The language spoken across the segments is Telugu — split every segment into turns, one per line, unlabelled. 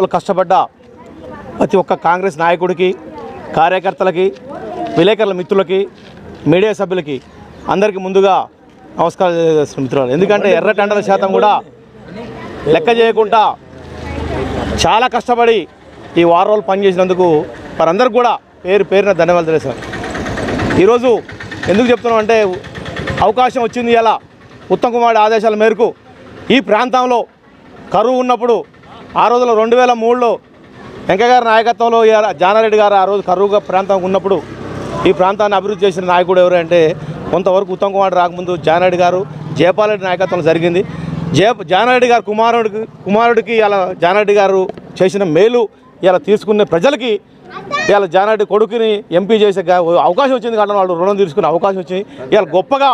కష్టపడ్డ ప్రతి ఒక్క కాంగ్రెస్ నాయకుడికి, కార్యకర్తలకి, విలేకరుల మిత్రులకి, మీడియా సభ్యులకి అందరికీ ముందుగా నమస్కారం చేస్తున్నాను మిత్రులు. ఎందుకంటే ఎర్రటెండల శాతం కూడా లెక్క చేయకుండా చాలా కష్టపడి ఈ వారం రోజులు పనిచేసినందుకు వారందరికీ కూడా పేరున ధన్యవాదాలు తెలియజేశాను. ఈరోజు ఎందుకు చెప్తున్నాం అంటే అవకాశం వచ్చింది. ఇలా ఉత్తమ్ కుమార్ ఆదేశాల మేరకు ఈ ప్రాంతంలో కరువు ఉన్నప్పుడు ఆ రోజులో 2003లో వెంకయ్య గారి నాయకత్వంలో జానారెడ్డి గారు ఆ రోజు కరువుగా ప్రాంతం ఉన్నప్పుడు ఈ ప్రాంతాన్ని అభివృద్ధి చేసిన నాయకుడు ఎవరు అంటే కొంతవరకు ఉత్తమ్ కుమార్ రాకముందు జానారెడ్డి గారు, జయపాల్ రెడ్డి నాయకత్వంలో జరిగింది. జానారెడ్డి గారు కుమారుడికి ఇలా జానారెడ్డి గారు చేసిన మేలు ఇలా తీసుకునే ప్రజలకి ఇలా జానారెడ్డి కొడుకుని ఎంపీ చేసే అవకాశం వచ్చింది కాబట్టి వాళ్ళు రుణం తీసుకునే అవకాశం వచ్చింది. ఇలా గొప్పగా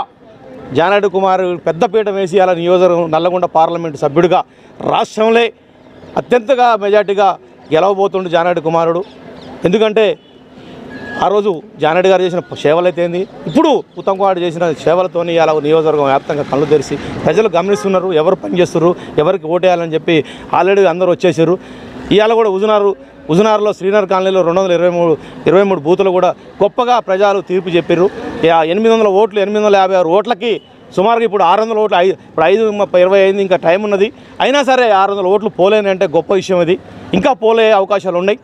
జానారెడ్డి కుమార్ పెద్దపీట వేసి ఇలా నియోజకవర్గం నల్లగొండ పార్లమెంటు సభ్యుడిగా రాష్ట్రంలో అత్యంతగా మెజార్టీగా గెలవబోతుండే జానారెడ్డి కుమారుడు. ఎందుకంటే ఆ రోజు జానారెడ్డి గారు చేసిన సేవలు అయితే ఏంది, ఇప్పుడు ఉత్తమ్ కుమార్ చేసిన సేవలతోని అలా నియోజకవర్గం వ్యాప్తంగా కళ్ళు తెరిచి ప్రజలు గమనిస్తున్నారు, ఎవరు పనిచేస్తున్నారు, ఎవరికి ఓటేయాలని చెప్పి ఆల్రెడీ అందరూ వచ్చేసారు. ఇవాళ కూడా హుజునార్లో శ్రీనగర్ కాలనీలో 223 బూతులు కూడా గొప్పగా ప్రజలు తీర్పు చెప్పారు. 800 ఓట్లు 856 ఓట్లకి సుమారుగా ఇప్పుడు 600 ఓట్లు ఇప్పుడు 5:20 అయింది, ఇంకా టైం ఉన్నది. అయినా సరే 600 ఓట్లు పోలేని అంటే గొప్ప విషయం ఇది. ఇంకా పోలే అవకాశాలు ఉన్నాయి.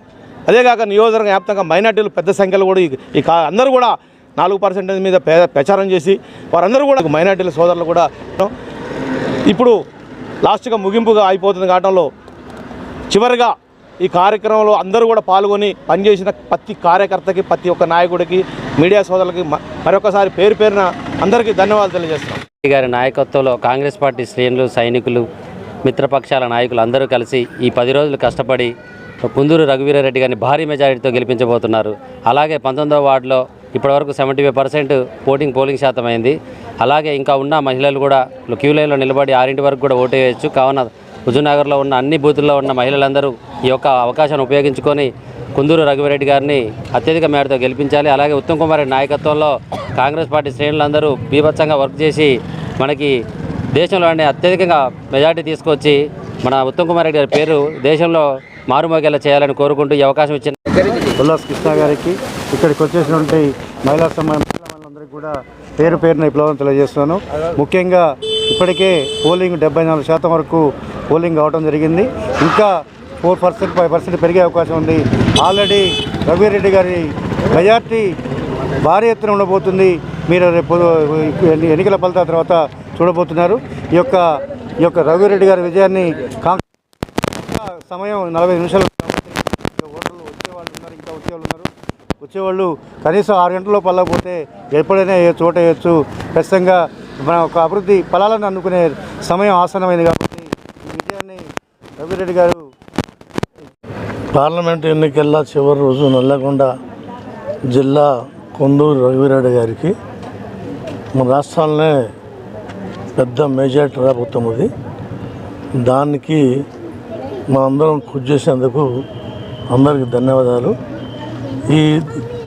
అదేకాక నియోజకవర్గం వ్యాప్తంగా మైనార్టీలు పెద్ద సంఖ్యలో కూడా అందరూ కూడా 4% మీద ప్రచారం చేసి వారందరూ కూడా మైనార్టీల సోదరులు కూడా ఇప్పుడు లాస్ట్గా ముగింపుగా అయిపోతుంది కావడంలో చివరిగా ఈ కార్యక్రమంలో అందరూ కూడా పాల్గొని పనిచేసిన ప్రతి కార్యకర్తకి, ప్రతి ఒక్క నాయకుడికి, మీడియా సోదరులకి మరొకసారి పేరున అందరికీ ధన్యవాదాలు తెలియజేస్తున్నాం.
గారి నాయకత్వంలో కాంగ్రెస్ పార్టీ శ్రేణులు, సైనికులు, మిత్రపక్షాల నాయకులు అందరూ కలిసి ఈ 10 రోజులు కష్టపడి కుందూరు రఘువీరారెడ్డి గారిని భారీ మెజారిటీతో గెలిపించబోతున్నారు. అలాగే 19వ వార్డులో ఇప్పటివరకు 75% పోలింగ్ శాతం అయింది. అలాగే ఇంకా ఉన్న మహిళలు కూడా క్యూ లైన్లో నిలబడి 6 వరకు కూడా ఓటు వేయచ్చు. కావున హుజూర్నగర్లో ఉన్న అన్ని బూతుల్లో ఉన్న మహిళలందరూ ఈ యొక్క అవకాశాన్ని ఉపయోగించుకొని కుందూరు రఘువీరారెడ్డి గారిని అత్యధిక మేరతో గెలిపించాలి. అలాగే ఉత్తమ్ కుమార్ రెడ్డి నాయకత్వంలో కాంగ్రెస్ పార్టీ శ్రేణులందరూ బీభత్సంగా వర్క్ చేసి మనకి దేశంలోనే అత్యధికంగా మెజార్టీ తీసుకొచ్చి మన ఉత్తమ్ కుమార్ రెడ్డి గారి పేరు దేశంలో మారుమోగేలా చేయాలని కోరుకుంటూ ఈ అవకాశం ఇచ్చిన
ఉల్లాస్ కృష్ణ గారికి, ఇక్కడికి వచ్చేసినటువంటి మహిళలందరికీ కూడా పేరున విప్లవం తెలియజేస్తున్నాను. ముఖ్యంగా ఇప్పటికే పోలింగ్ 74% వరకు పోలింగ్ అవడం జరిగింది. ఇంకా 4%, 5% పెరిగే అవకాశం ఉంది. ఆల్రెడీ రఘువీరారెడ్డి గారి మెజార్టీ భారీ ఎత్తున ఉండబోతుంది. మీరు రేపు ఎన్నికల ఫలితాల తర్వాత చూడబోతున్నారు. ఈ యొక్క రఘువీరారెడ్డి గారి విజయాన్ని సమయం 45 నిమిషాలు ఓటర్లు వచ్చేవాళ్ళు ఉన్నారు, ఇంకా వచ్చేవాళ్ళు కనీసం 6 గంటల్లో పల్లకపోతే ఎప్పుడైనా చోట వేయచ్చు. ఖచ్చితంగా మన ఒక అభివృద్ధి ఫలాలను అందుకునే సమయం ఆసన్నమైంది కాబట్టి ఈ విజయాన్ని రఘువీరారెడ్డి గారు.
పార్లమెంట్ ఎన్నికల్లో చివరి రోజు నల్లగొండ జిల్లా కుందూరు రఘువీరారెడ్డి గారికి మన రాష్ట్రాలనే పెద్ద మెజార్టీ రాబోతున్నది. దానికి మనందరం కృషి చేసేందుకు అందరికీ ధన్యవాదాలు. ఈ